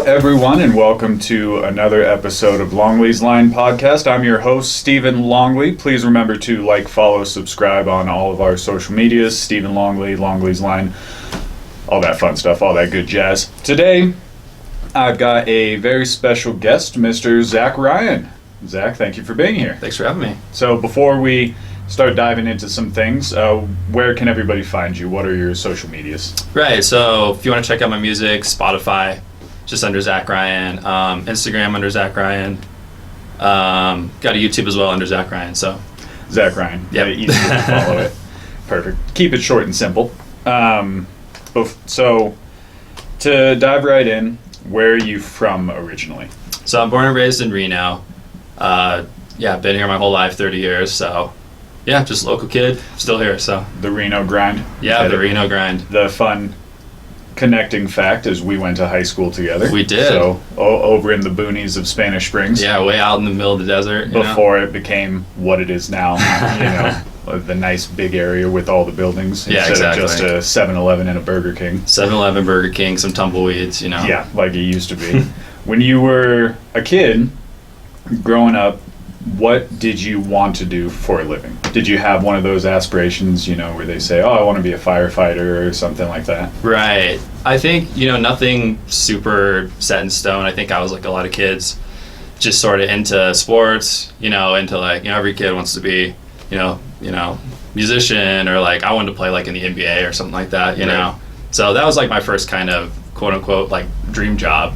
everyone, and welcome to another episode of Longley's Line Podcast. I'm your host, Stephen Longley. Please remember to like, follow, subscribe on all of our social medias. Stephen Longley, Longley's Line, all that fun stuff, all that good jazz. Today, I've got a very special guest, Mr. Zack Ryan. Zack, thank you for being here. Thanks for having me. So before we start diving into some things, where can everybody find you? What are your social medias? Right, so if you want to check out my music, Spotify, just under Zack Ryan, Instagram under Zack Ryan, got a YouTube as well under Zack Ryan. So Zack Ryan, yep. Easy to follow it. Perfect. Keep it short and simple. So to dive right in, where are you from originally? So I'm born and raised in Reno. Been here my whole life, 30 years, so yeah, just local kid, still here, so. The Reno grind? Yeah, the Reno grind. The fun connecting fact is we went to high school together. We did. So over in the boonies of Spanish Springs. Yeah, way out in the middle of the desert. Before it became what it is now, the nice big area with all the buildings. Yeah, instead exactly. of just a 7-Eleven and a Burger King. 7-Eleven, Burger King, some tumbleweeds, Yeah, like it used to be. When you were a kid, growing up, what did you want to do for a living? Did you have one of those aspirations, where they say, oh, I want to be a firefighter or something like that? Right. I think, nothing super set in stone. I think I was like a lot of kids, just sort of into sports, into like, every kid wants to be, musician, or like I wanted to play like in the NBA or something like that, know. So that was like my first kind of quote unquote like dream job.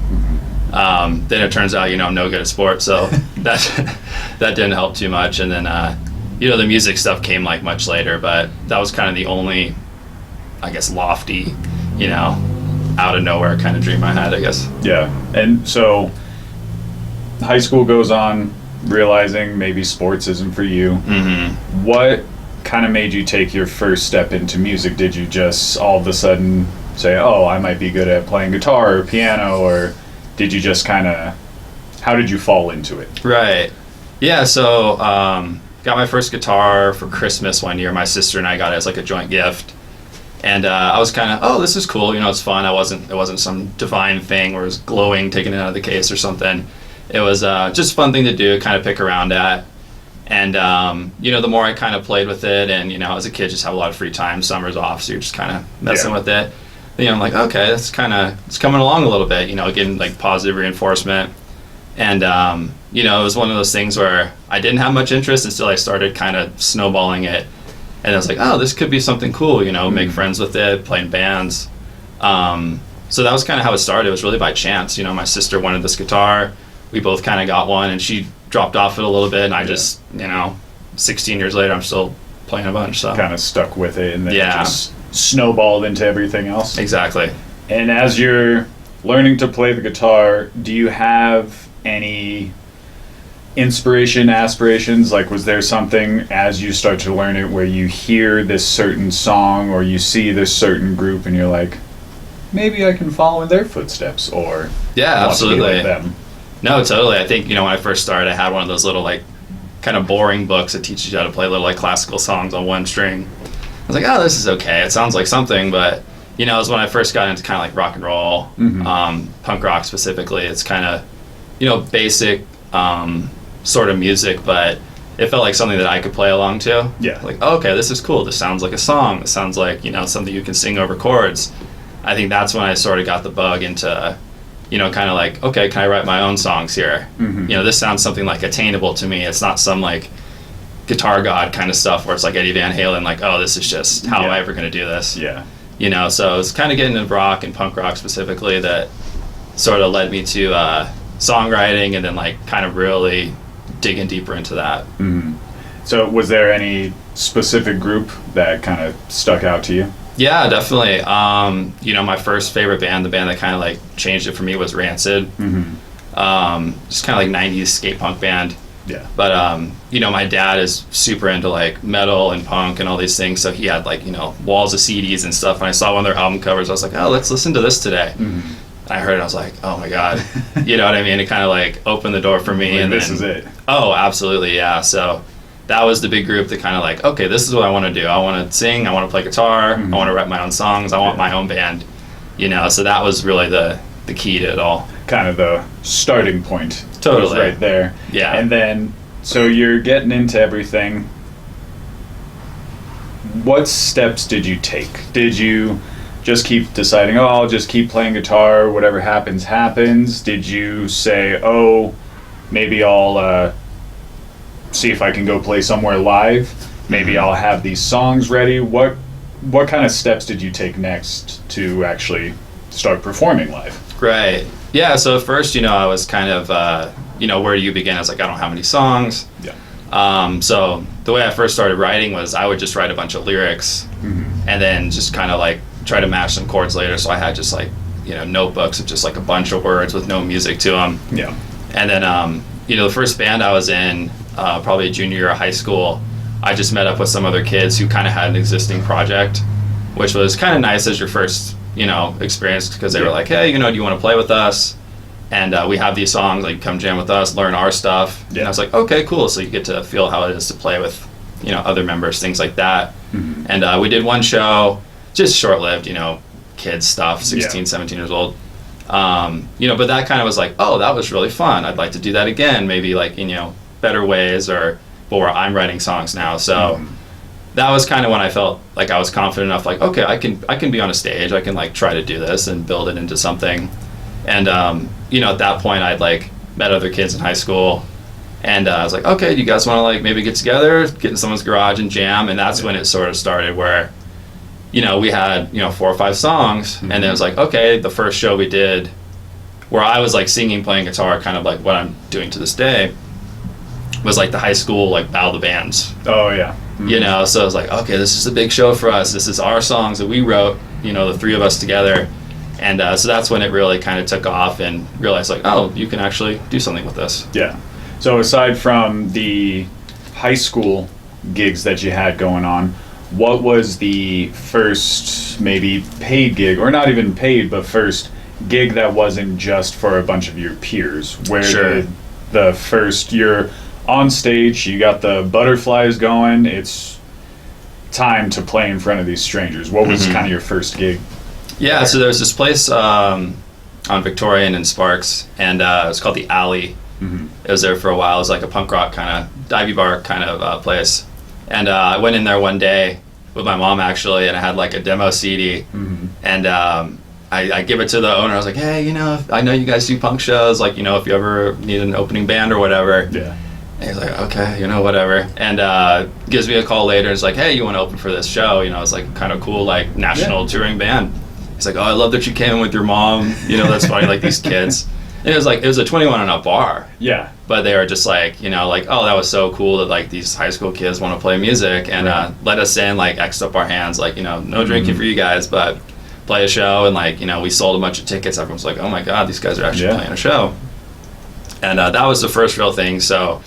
Then it turns out, I'm no good at sports, so that didn't help too much. And then, the music stuff came like much later, but that was kind of the only, I guess, lofty, out of nowhere kind of dream I had, I guess. Yeah. And so high school goes on, realizing maybe sports isn't for you. Mm-hmm. What kind of made you take your first step into music? Did you just all of a sudden say, oh, I might be good at playing guitar or piano, or did you just how did you fall into it? Right. Yeah, so got my first guitar for Christmas one year. My sister and I got it as like a joint gift. And I was kind of, oh, this is cool, it's fun. It wasn't some divine thing where it was glowing, taking it out of the case or something. It was just a fun thing to do, kind of pick around at. And, the more I kind of played with it, and, as a kid, just have a lot of free time, summer's off, so you're just kind of messing with it. I'm like, okay, it's coming along a little bit, getting like positive reinforcement. And, it was one of those things where I didn't have much interest until I started kind of snowballing it. And I was like, oh, this could be something cool, make friends with it, play in bands. So that was kind of how it started. It was really by chance. My sister wanted this guitar. We both kind of got one, and she dropped off it a little bit. And I just, 16 years later, I'm still playing a bunch. So kind of stuck with it, and then just snowballed into everything else. Exactly. And as you're learning to play the guitar, do you have any inspiration, aspirations? Like, was there something as you start to learn it where you hear this certain song or you see this certain group and you're like, maybe I can follow in their footsteps, or absolutely want to be like them? No, totally. I think, when I first started, I had one of those little like kind of boring books that teaches you how to play little like classical songs on one string. I was like, oh, this is okay. It sounds like something, but, it was when I first got into kind of like rock and roll, punk rock specifically. It's kind of, basic sort of music, but it felt like something that I could play along to. Yeah. Like, oh, okay, this is cool. This sounds like a song. This sounds like, something you can sing over chords. I think that's when I sort of got the bug into, kind of like, okay, can I write my own songs here? Mm-hmm. This sounds something like attainable to me. It's not some like Guitar God kind of stuff where it's like Eddie Van Halen, like, oh, this is just how am I ever going to do this? Yeah. So it's kind of getting into rock and punk rock specifically that sort of led me to songwriting, and then like kind of really digging deeper into that. Mm-hmm. So was there any specific group that kind of stuck out to you? Yeah, definitely. My first favorite band, the band that kind of like changed it for me, was Rancid. Mm-hmm. Just kind of like 90s skate punk band. Yeah. But, my dad is super into like metal and punk and all these things. So he had like, walls of CDs and stuff. And I saw one of their album covers. I was like, oh, let's listen to this today. Mm-hmm. And I heard it. I was like, oh my God. You know what I mean? It kind of like opened the door for me. Like, and this is it. Oh, absolutely. Yeah. So that was the big group that kind of like, okay, this is what I want to do. I want to sing. I want to play guitar. Mm-hmm. I want to write my own songs. I want my own band. So that was really the key to it all. kind of the starting point. Totally. Was right there. Yeah. And then, so you're getting into everything. What steps did you take? Did you just keep deciding, oh, I'll just keep playing guitar, whatever happens, happens? Did you say, oh, maybe I'll see if I can go play somewhere live? Maybe I'll have these songs ready? What kind of steps did you take next to actually start performing live? Right. Yeah, so at first, I was kind of, where do you begin? I was like, I don't have any songs. Yeah. So the way I first started writing was I would just write a bunch of lyrics and then just kind of like try to match some chords later. So I had just like, notebooks of just like a bunch of words with no music to them. Yeah. And then, the first band I was in, probably junior year of high school, I just met up with some other kids who kind of had an existing project, which was kind of nice as your first, experience, because they were like, hey, do you want to play with us? And we have these songs, like, come jam with us, learn our stuff. Yeah. And I was like, okay, cool. So you get to feel how it is to play with, other members, things like that. Mm-hmm. And we did one show, just short-lived, kids stuff, 16, 17 years old. But that kind of was like, oh, that was really fun. I'd like to do that again, maybe like, better ways, or where I'm writing songs now. So that was kind of when I felt like I was confident enough, like, okay, I can be on a stage. I can like try to do this and build it into something. And, at that point I'd like met other kids in high school, and I was like, okay, do you guys want to like maybe get together, get in someone's garage and jam? And that's when it sort of started where, we had, 4 or 5 songs, and then it was like, okay, the first show we did where I was like singing, playing guitar, kind of like what I'm doing to this day, was like the high school like Battle of the Bands. Oh yeah. Mm-hmm. So I was like, okay, this is a big show for us. This is our songs that we wrote, the 3 of us together. And so that's when it really kind of took off, and realized like, oh, you can actually do something with this. Yeah. So aside from the high school gigs that you had going on, what was the first maybe paid gig, or not even paid, but first gig that wasn't just for a bunch of your peers? Where did the first, you're on stage, you got the butterflies going, it's time to play in front of these strangers. What was kind of your first gig? Yeah, so there's this place on Victorian and Sparks, and it was called The Alley. It was there for a while. It was like a punk rock kind of divey bar kind of place. And I went in there one day with my mom, actually, and I had like a demo CD. And I give it to the owner. I was like, hey, I know you guys do punk shows. Like, if you ever need an opening band or whatever. Yeah. And he's like, okay, whatever. And gives me a call later. And it's like, hey, you want to open for this show? It's like kind of cool, like national touring band. He's like, oh, I love that you came in with your mom. That's funny, like these kids. And it was a 21 and up bar. Yeah. But they were just like, like, oh, that was so cool that like these high school kids want to play music, and let us in, like X'd up our hands, like, no drinking for you guys, but play a show. And like, we sold a bunch of tickets. Everyone's like, oh my God, these guys are actually playing a show. And that was the first real thing. So,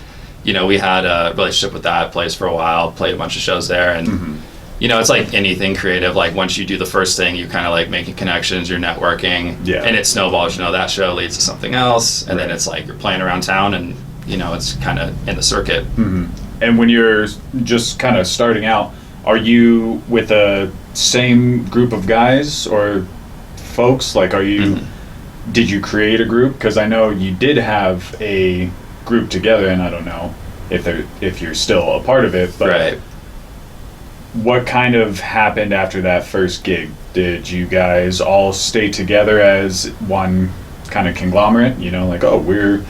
we had a relationship with that place for a while, played a bunch of shows there. And, it's like anything creative. Like once you do the first thing, you kind of like making connections, you're networking, and it snowballs. That show leads to something else, and then it's like you're playing around town, and it's kind of in the circuit. And when you're just kind of starting out, are you with a same group of guys or folks? Like, are you? Did you create a group? Because I know you did have a group together, and I don't know if you're still a part of it, but. Right. What kind of happened after that first gig? Did you guys all stay together as one kind of conglomerate? Like, oh, we're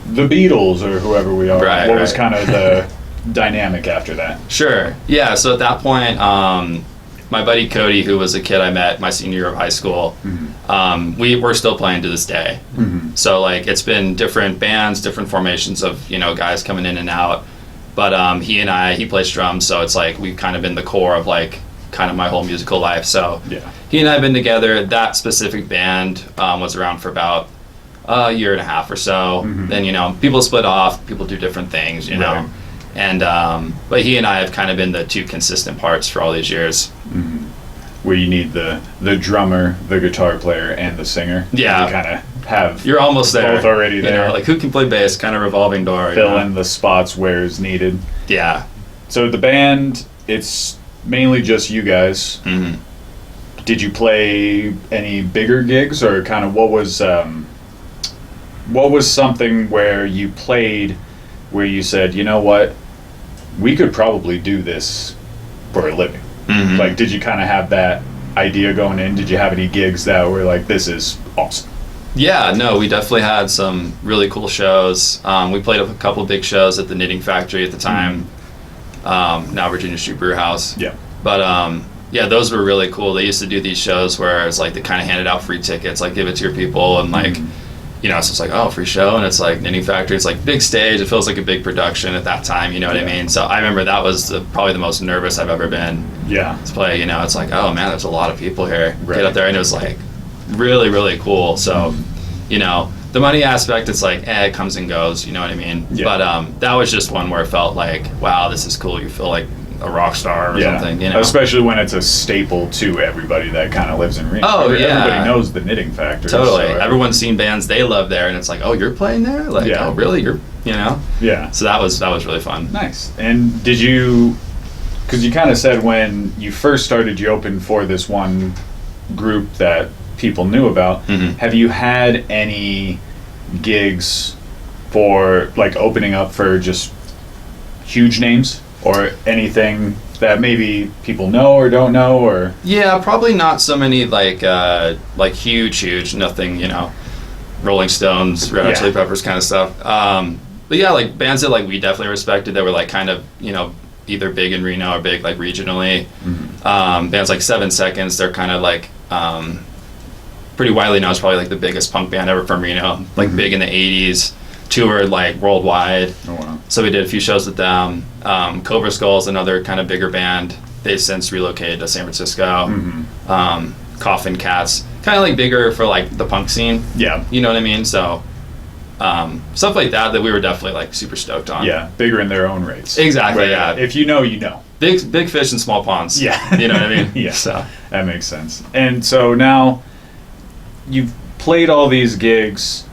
the Beatles or whoever we are. Right, what was kind of the dynamic after that? Sure. Yeah, so at that point, my buddy Cody, who was a kid I met my senior year of high school, we're still playing to this day. So, like, it's been different bands, different formations of, guys coming in and out. But he plays drums, so it's like we've kind of been the core of like kind of my whole musical life. So he and I have been together. That specific band was around for about a year and a half or so. Then people split off, people do different things, know. And but he and I have kind of been the 2 consistent parts for all these years. Where you need the drummer, the guitar player, and the singer. Yeah, you kind of have. You're almost there. Both already there. Like who can play bass? Kind of revolving door. Fill in the spots where is needed. Yeah. So the band, it's mainly just you guys. Did you play any bigger gigs, or kind of what was what was something where you played where you said, you know what, we could probably do this for a living? Mm-hmm. Like, did you kind of have that idea going in? Did you have any gigs that were like, this is awesome? Yeah, no, we definitely had some really cool shows. We played a couple big shows at the Knitting Factory at the time, now Virginia Street Brew House. Yeah. But yeah, those were really cool. They used to do these shows where it's like they kind of handed out free tickets, like give it to your people, and like, you know, so it's like, oh, free show, and it's like Knitting Factory. It's like big stage. It feels like a big production at that time. You know what I mean? So I remember that was probably the most nervous I've ever been. Yeah. To play. You know, it's like, oh man, there's a lot of people here. Right. Get up there, and it was like really, really cool. So, you know, the money aspect, it's like, it comes and goes. You know what I mean? Yeah. But that was just one where it felt like, wow, this is cool. You feel like a rock star or something, you know? Especially when it's a staple to everybody that kind of lives in Reno. Oh, yeah. Everybody knows the Knitting Factory. Totally. So Everyone's seen bands they love there, and it's like, oh, you're playing there? Like, Yeah. oh, really? You're, you know? Yeah. So that was really fun. Nice. And did you, because you kind of said when you first started, you opened for this one group that people knew about. Mhm. Have you had any gigs for, like, opening up for just huge names? Or anything that maybe people know or don't know, or Yeah, probably not so many like huge, nothing, you know, Rolling Stones, Red Hot Yeah. Chili Peppers kind of stuff. But yeah, like bands that like we definitely respected that were like kind of, you know, either big in Reno or big like regionally. Bands like 7 Seconds, they're kind of like pretty widely known as probably like the biggest punk band ever from Reno, like big in the 80s, toured like worldwide. oh wow, So we did a few shows with them. Cobra Skull's another kind of bigger band. They've since relocated to San Francisco. Coffin Cats, kind of like bigger for like the punk scene. yeah, You know what I mean? So stuff like that we were definitely like super stoked on. yeah, bigger in their own rates. Exactly. Where Yeah. if you know, you know. Big fish in small ponds. Yeah. You know what I mean? Yeah. So That makes sense. And so now you've played all these gigs.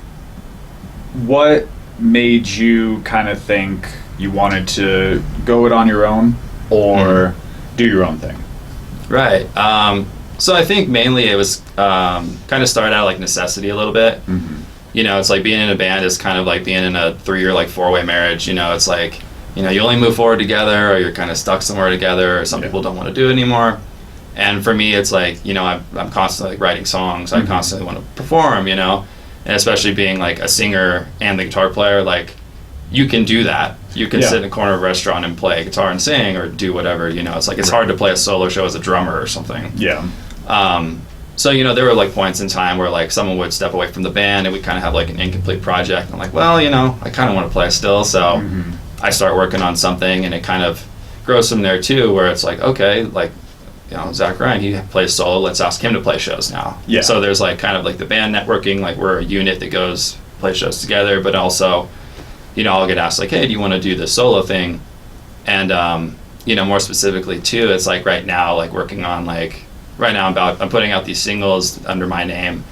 What made you kind of think you wanted to go it on your own or do your own thing? right. So I think mainly it was kind of started out like necessity a little bit. You know, it's like being in a band is kind of like being in a 3 or like 4-way marriage. You know, it's like, you know, you only move forward together, or you're kind of stuck somewhere together, or some people don't want to do it anymore. And for me, it's like, you know, I'm constantly like writing songs. I constantly want to perform, you know, and especially being like a singer and the guitar player, like you can do that. You can sit in a corner of a restaurant and play guitar and sing or do whatever, you know. It's like it's hard to play a solo show as a drummer or something. Yeah. So, you know, there were like points in time where like someone would step away from the band and we kind of have like an incomplete project. And I'm like, well, you know, I kind of want to play still. So I start working on something and it kind of grows from there too, where it's like, okay, like, you know, Zack Ryan, he plays solo. Let's ask him to play shows now. Yeah. So there's like kind of like the band networking, like we're a unit that goes play shows together, but also, you know, I'll get asked like, hey, do you want to do this solo thing? And, you know, more specifically too, it's like right now, like working on like, right now I'm putting out these singles under my name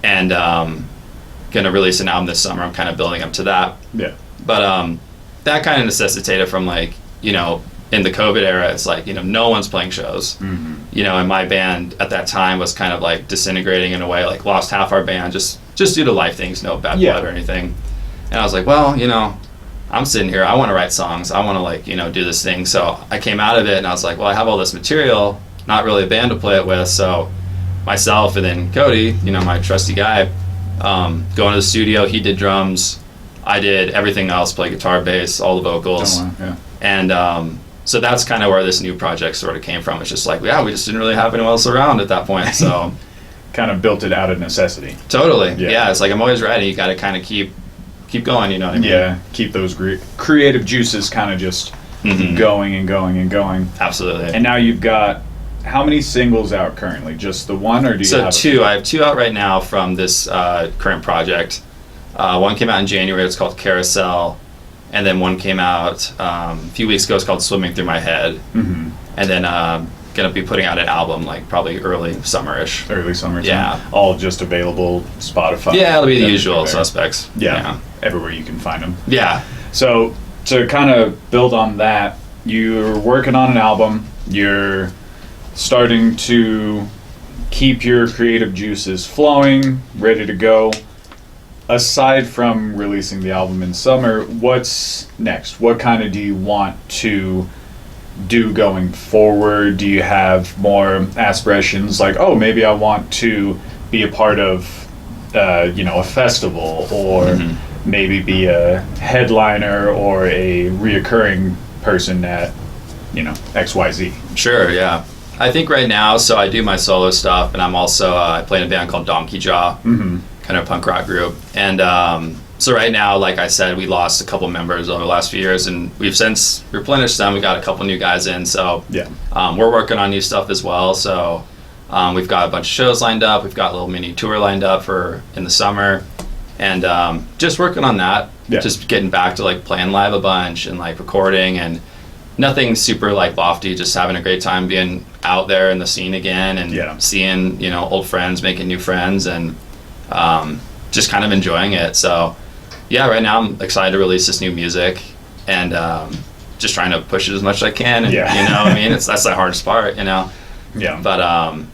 and gonna release an album this summer. I'm kind of building up to that. Yeah. But that kind of necessitated from like, you know, in the COVID era, it's like, you know, no one's playing shows. You know, and my band at that time was kind of like disintegrating in a way, like lost half our band just due to life things, no bad blood or anything. And I was like, well, you know, I'm sitting here, I want to write songs, I want to like, you know, do this thing. So I came out of it and I was like, well, I have all this material, not really a band to play it with. So myself and then Cody, you know, my trusty guy, going to the studio, he did drums, I did everything else, play guitar, bass, all the vocals. Oh, wow. Yeah. And so that's kind of where this new project sort of came from. It's just like, yeah, we just didn't really have anyone else around at that point. So Kind of built it out of necessity. totally. Yeah. Yeah, it's like I'm always ready. You got to kind of keep going, you know what I mean? Yeah. Keep those creative juices kind of just going and going and going. Absolutely. And now you've got how many singles out currently? Just the one, or do you So have two. I have two out right now from this current project. One came out in January. It's called Carousel. And then one came out a few weeks ago. It's called Swimming Through My Head. And then going to be putting out an album like probably early summer-ish. Early summertime? Yeah. All just available Spotify? Yeah, it'll be the everywhere usual there. suspects. Yeah. Everywhere you can find them. Yeah. So to kind of build on that, you're working on an album. You're starting to keep your creative juices flowing, ready to go. aside from releasing the album in summer, what's next? What kind of do you want to do going forward? Do you have more aspirations like, oh, maybe I want to be a part of a festival, or maybe be a headliner or a reoccurring person at XYZ? Sure, yeah. I think right now, so I do my solo stuff, and I'm also I play in a band called Donkey Jaw, kind of punk rock group. And so right now, like I said, we lost a couple members over the last few years, and we've since replenished them. We got a couple new guys in, so we're working on new stuff as well. So we've got a bunch of shows lined up. We've got a little mini tour lined up for in the summer, and just working on that. Just getting back to like playing live a bunch and like recording, and nothing super like lofty. Just having a great time being out there in the scene again, and seeing old friends, making new friends, and just kind of enjoying it. So yeah, right now I'm excited to release this new music, and just trying to push it as much as I can. And I mean, that's the hardest part, But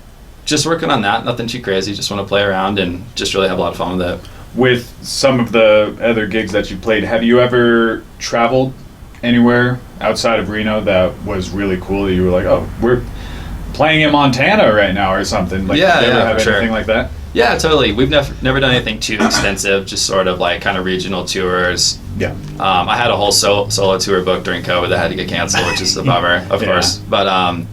just working on that. Nothing too crazy. Just want to play around and just really have a lot of fun with it. With some of the other gigs that you played, have you ever traveled anywhere outside of Reno that was really cool that you were like, oh, we're playing in Montana right now or something? Like, did you ever have anything like that? Yeah, totally. We've never done anything too extensive, just sort of like kind of regional tours. Yeah. I had a whole solo tour booked during COVID that had to get canceled, which is a bummer, of course. But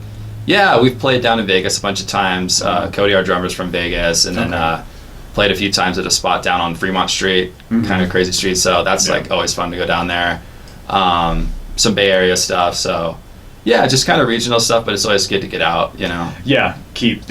yeah, we've played down in Vegas a bunch of times. Cody, our drummer's from Vegas, and then played a few times at a spot down on Fremont Street, kind of crazy street. So that's like always fun to go down there. Some Bay Area stuff. So yeah, just kind of regional stuff, but it's always good to get out, Yeah, keep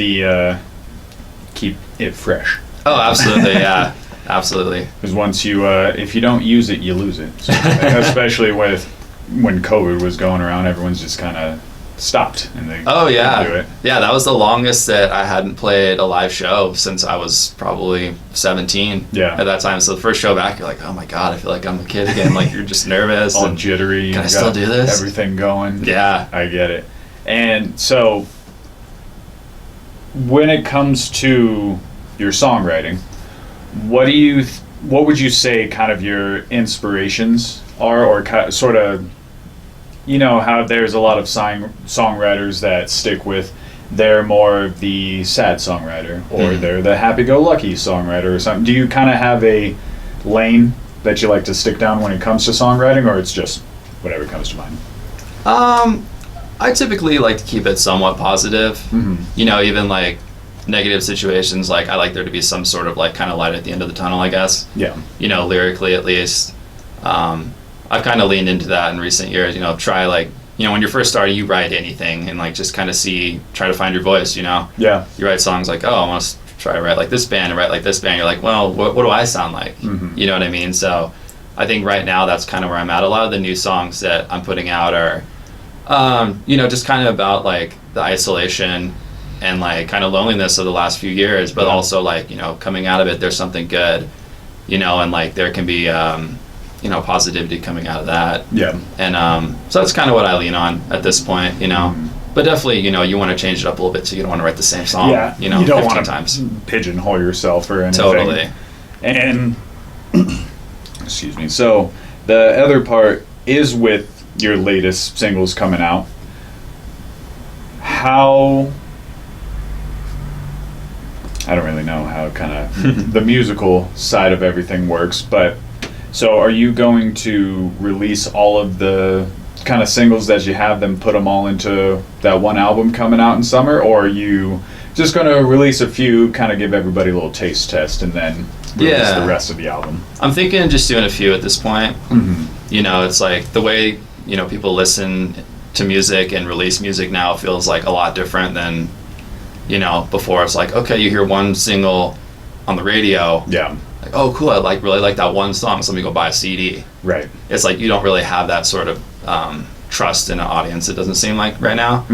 it fresh. Oh, absolutely, yeah, absolutely. Because once you, if you don't use it, you lose it. So, especially when COVID was going around, everyone's just kind of stopped and they couldn't do it. Yeah, that was the longest that I hadn't played a live show since I was probably 17. Yeah. At that time, so the first show back, you're like, oh my god, I feel like I'm a kid again. Like you're just nervous, all and jittery. Can I still do this? Everything going. Yeah, I get it. And so, when it comes to your songwriting, what would you say kind of your inspirations are, or sort of, how there's a lot of songwriters that stick with they're more of the sad songwriter, or they're the happy-go-lucky songwriter or something. Do you kind of have a lane that you like to stick down when it comes to songwriting, or it's just whatever comes to mind? I typically like to keep it somewhat positive. Even like negative situations, like I like there to be some sort of like kind of light at the end of the tunnel, I guess. Yeah. Lyrically at least. I've kind of leaned into that in recent years, try like, when you're first starting, you write anything and like just kind of try to find your voice, Yeah. You write songs like, oh, I want to try to write like this band and write like this band. You're like, well, what do I sound like? You know what I mean? So I think right now that's kind of where I'm at. A lot of the new songs that I'm putting out are, just kind of about like the isolation and like kind of loneliness of the last few years, but also like, coming out of it, there's something good, and like there can be, positivity coming out of that. Yeah. And so that's kind of what I lean on at this point, But definitely, you want to change it up a little bit so you don't want to write the same song, you don't want to pigeonhole yourself or anything. Totally. And, excuse me, so the other part is with your latest singles coming out. I don't really know how kind of the musical side of everything works, but so are you going to release all of the kind of singles that you have, then put them all into that one album coming out in summer, or are you just going to release a few, kind of give everybody a little taste test, and then release the rest of the album? I'm thinking of just doing a few at this point. It's like the way, people listen to music and release music now feels like a lot different than, before. It's like, okay, you hear one single on the radio. Yeah. Like, oh, cool, I really like that one song, so let me go buy a CD. Right. It's like you don't really have that sort of trust in an audience, it doesn't seem like right now.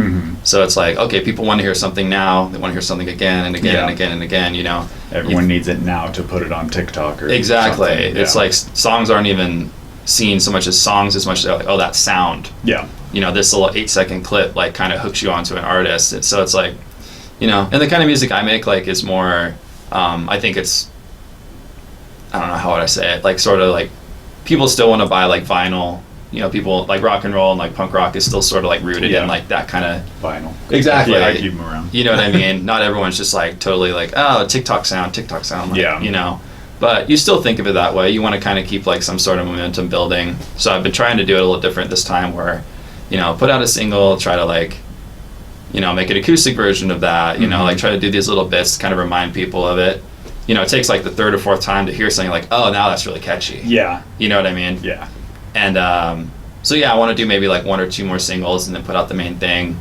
So it's like, okay, people want to hear something now, they want to hear something again and again and again and again, Everyone needs it now to put it on TikTok or exactly. something. It's like songs aren't even seen so much as songs as much as they're like, oh, that sound. Yeah. This little 8-second clip like kind of hooks you onto an artist. So it's like, and the kind of music I make like is more, I think it's I don't know how would I say it, like sort of like people still want to buy like vinyl. You know, people like rock and roll and like punk rock is still sort of like rooted in like that kind of vinyl. Exactly. Yeah, I keep them around. You know what I mean? Not everyone's just like totally like, oh, TikTok sound. Like, yeah. You know, but you still think of it that way. You want to kind of keep like some sort of momentum building. So I've been trying to do it a little different this time, where, you know, put out a single, try to like, you know, make an acoustic version of that. You know, like try to do these little bits to kind of remind people of it. You know, it takes like the third or fourth time to hear something like, oh, now that's really catchy. Yeah. You know what I mean? Yeah. And so yeah, I want to do maybe like 1 or 2 more singles and then put out the main thing.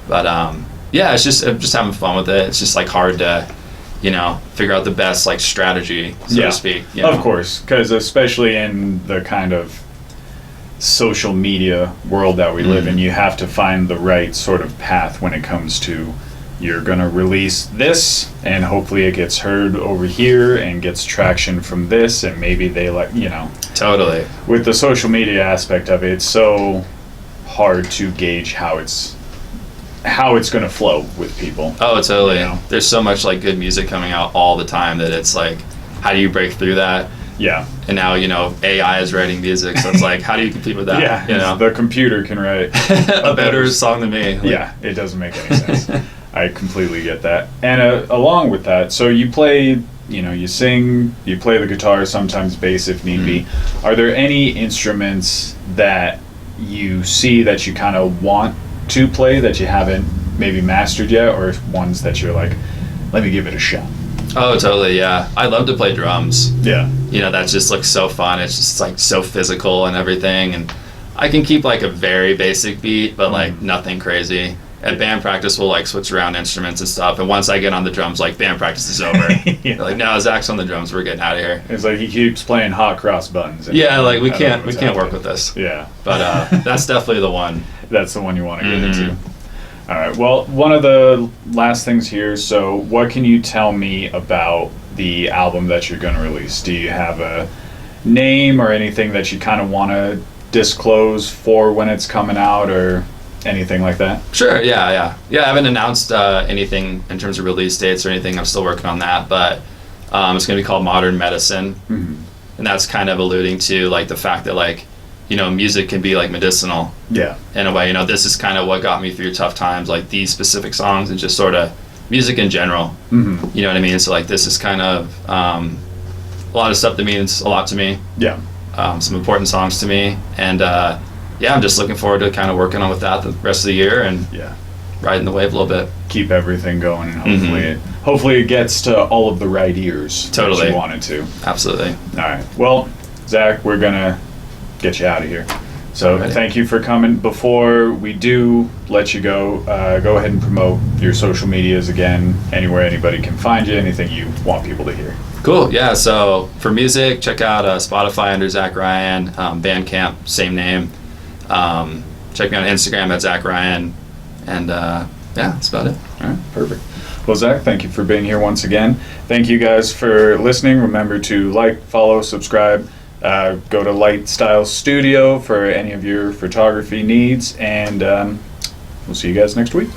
But yeah, I'm just having fun with it. It's just like hard to, you know, figure out the best like strategy, so to speak. You know? Of course, because especially in the kind of social media world that we live in, you have to find the right sort of path when it comes to, you're going to release this and hopefully it gets heard over here and gets traction from this, and maybe they like, you know. Totally. With the social media aspect of it, it's so hard to gauge how it's going to flow with people. Oh, totally. You know? There's so much like good music coming out all the time that it's like, how do you break through that? Yeah. And now, you know, AI is writing music, so it's like, how do you compete with that? Yeah, you know? the computer can write a better song than me. Like, yeah, it doesn't make any sense. I completely get that. And along with that, so you play, you know, you sing, you play the guitar, sometimes bass if need be. Are there any instruments that you see that you kind of want to play that you haven't maybe mastered yet, or ones that you're like, let me give it a shot? Oh, totally, yeah. I love to play drums. Yeah. You know, that just looks so fun. It's just like so physical and everything. And I can keep like a very basic beat, but like nothing crazy. At band practice, we'll like switch around instruments and stuff. And once I get on the drums, like band practice is over. They're like, no, Zach's on the drums. We're getting out of here. It's like he keeps playing hot cross buttons. Yeah, like we can't work with this. Yeah. But that's definitely the one. That's the one you want to get into. All right. Well, one of the last things here. So, what can you tell me about the album that you're going to release? Do you have a name or anything that you kind of want to disclose for when it's coming out, or anything like that? Sure. Yeah. I haven't announced anything in terms of release dates or anything. I'm still working on that, but it's going to be called Modern Medicine, and that's kind of alluding to like the fact that like, you know, music can be like medicinal. Yeah. In a way, you know, this is kind of what got me through tough times, like these specific songs and just sort of music in general. You know what I mean? So like this is kind of a lot of stuff that means a lot to me. Yeah. Some important songs to me, and yeah, I'm just looking forward to kind of working on with that the rest of the year and riding the wave a little bit. Keep everything going, and hopefully it gets to all of the right ears. Totally. That you want it to. Absolutely. All right. Well, Zach, we're gonna get you out of here. So thank you for coming. Before we do let you go, go ahead and promote your social medias again, anywhere anybody can find you, anything you want people to hear. Cool. Yeah. So for music, check out Spotify under Zack Ryan, Bandcamp, same name. Check me out on Instagram at Zack Ryan, and yeah, that's about it. All right. Perfect. Well, Zach, thank you for being here once again. Thank you guys for listening. Remember to like, follow, subscribe. Go to Light Style Studio for any of your photography needs, and we'll see you guys next week.